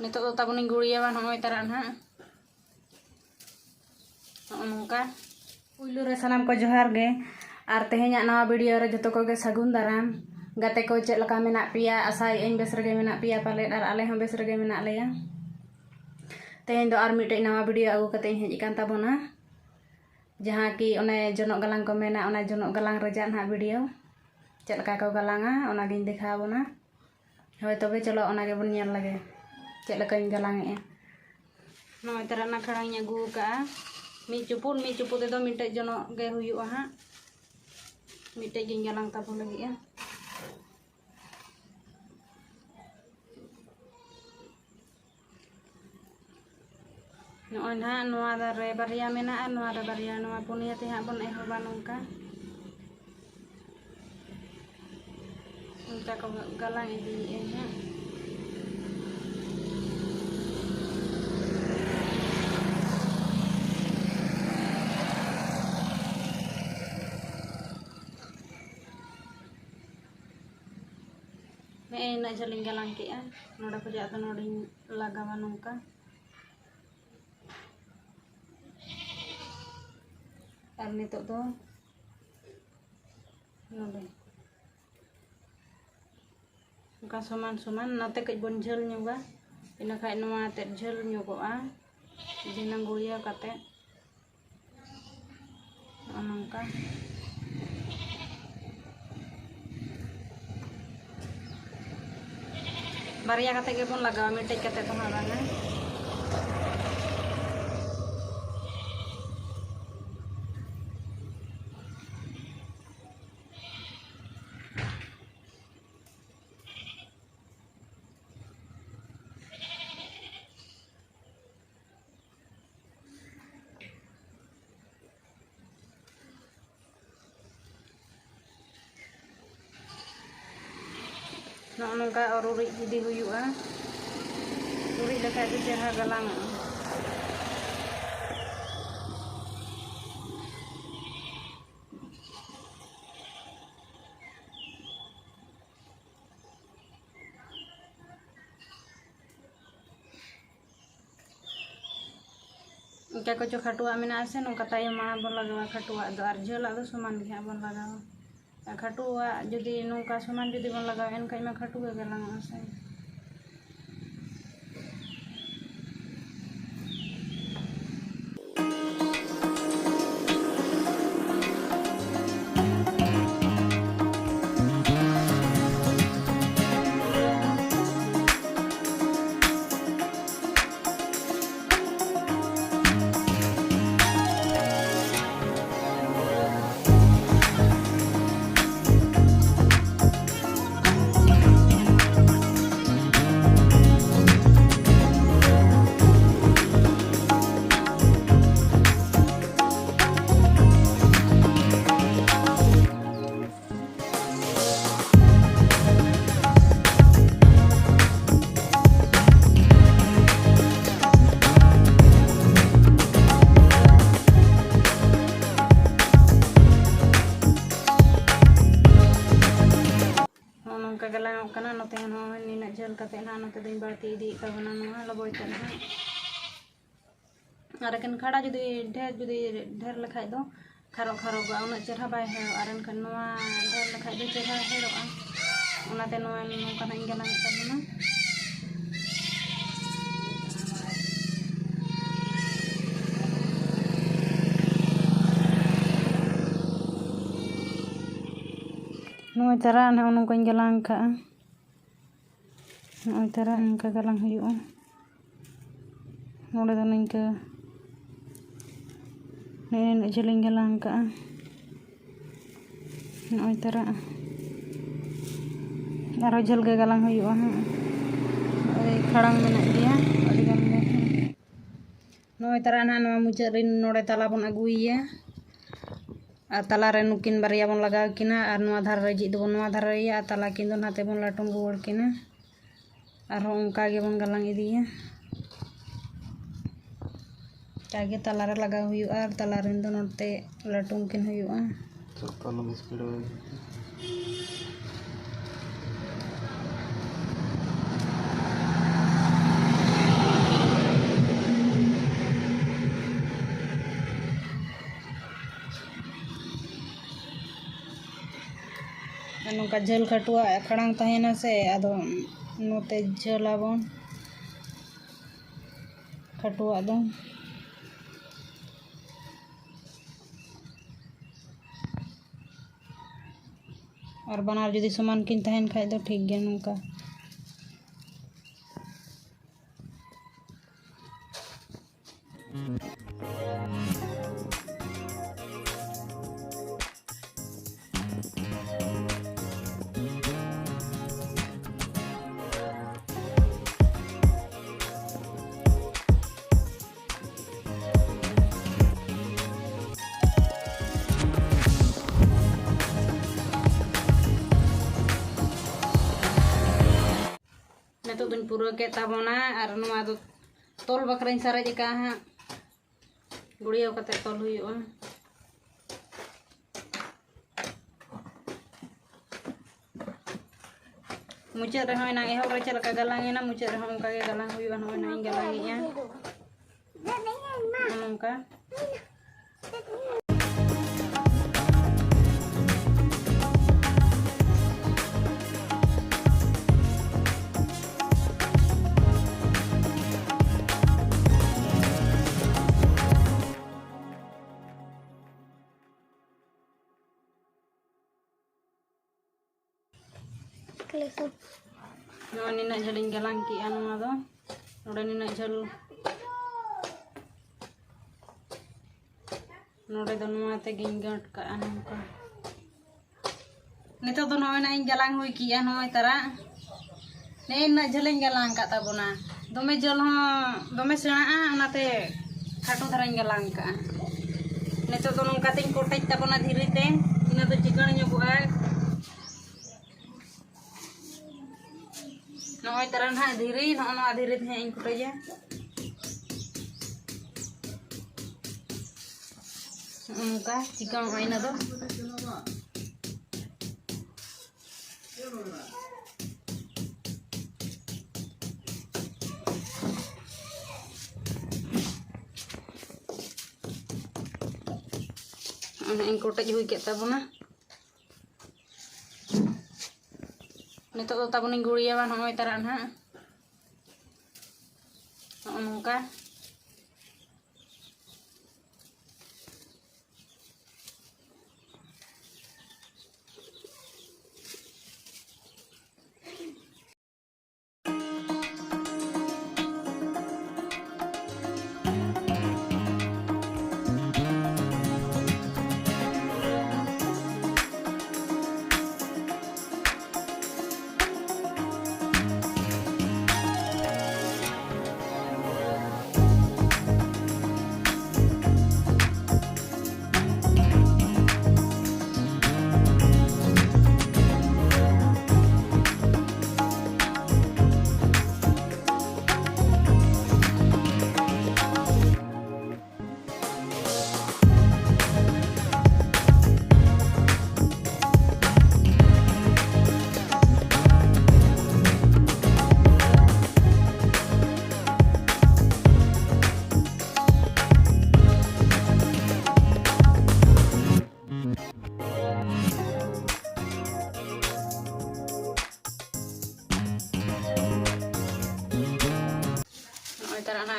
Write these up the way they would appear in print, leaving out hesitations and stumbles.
Nito do tabon guliawan hoy taran ha. Nongka. Puylu re sanam ko johar ge. Ar tehenya nawa video re joto ko ge sagun daram. Gate ko cek leka menak pia asai eng bes rege menak pia palet ar ale hom bes rege menak leya. Teheny do ar mite nawa video agu kate hej ikan tabona. Jaha ki one jonok galang ko mena ona jonok galang reja na video. Cek leka ko galanga ona gin dekha bona. Hoy tobe chalo ona ge bon nyel lage. Cek lekain galang ya. No terana kharangnya gu ka. Mi cuput itu minta jono ge huyu ha. Minta gin galang tabung lagi ya. No ha no ada re baria mena no ada baria no punya tiha bon ehoba nongka. Minta ko galang ini ya. Nak jaling galang ke ya, noda ko jatuh noding lagawan nongka. Arni to node. Nongka suman nate ke bonjel nyoba, ina kai nama terjel nyoba jinang gulia kate, nongka. Baria kate ke pun lagawa minta kate to harana. Nongka oruri jadi huyu Uri dekat itu cerah galang. Nongka ko khatua mina ase nongka tayo ma bon lagawa khatua do arjela do suman ge bon lagawa. Khatua jadi nongka suman jadi bon lagawen kai ma khatua galang ase. Kagalang kana no tengan ho ni nak jel kate na no te din barti di ka bana no leboy tan ha arakan khada judi dher lekhai do kharo ga una cerha bai he aran kan no dher lekhai do cerha he ro una te no kana ingalang ta bana no cara na unong kan galang ka no cara ka galang huyu no da ning ka ne jeling galang ka no cara aro jel ga galang huyu kharang mena dia adi gan no cara na no mujarin nore talabon aguiya Atala renukin baria bon laga kina ar noa dhar reji do noa dhar ya atala kindo nate bon latung ruwar kina ar ongka ge bon galang idiya kage tala re laga huyu ar tala rendo note latung kin huyu Kalau misalnya नौका झल खटुआ खड़ांग तहना से आदो नोते झलाबन खटुआ दो और बनार जुदी समान किन तहन खाय दो ठीक गया नौका तो दुन पूरा के ताबोना और नुआ दो तोल बकराइन सारा जका हा गुड़िया कते तोल हुयुआ मुचाद रे होना एहो रे चलका गलांगेना मुचाद रे हमका के गलांग हुयुआ होना इन गलांगिया हमका no nina jaling galang ki anu ado noda nina jal noda do nuwa te gingat ka anu ka nito do no na ing galang hui ki anu tara ne na jaling galang ka tabona dome jal ho dome sena anate khatu dharang galang ka nito do nong kating kotai tabona dhiri te ina do chikan nyobuga नोय तरन हा धीरे no धीरे थे इन कुटया उनका chicken होइना दो इन कुटज हुई के तबना नितो tabon guria ban hoy taran ha nongka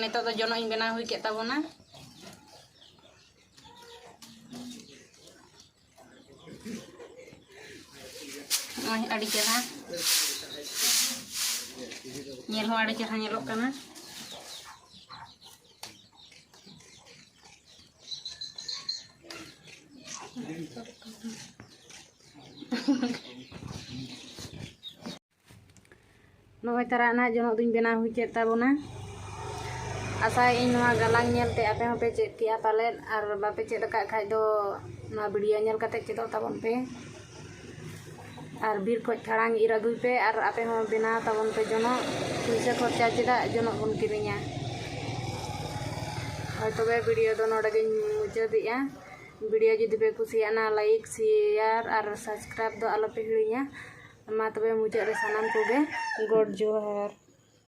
nito do jono ing bena hui ke tabona oi adi chera nyel ho adi chera nyelok kana noi tara na jono duñ bena hui ke tabona asa इन गालांग नेलते आपे होपे check किया पालेन और बापे check का खाइ दो ना video nail कते चेदो ताबन पे और बीर खोज खड़ांग इर अगुई पे और आपे हो बिना ताबन पे जनो पैसा खर्चा चेदा जनो बन किरिया और तबे वीडियो दो नोडे गिन मुचादिया वीडियो जुदी पे कुसिया ना लाइक शेयर और सब्सक्राइब दो आलो पे हिड़िया मा तबे मुचा रे सनाम कोगे गॉड जोहार।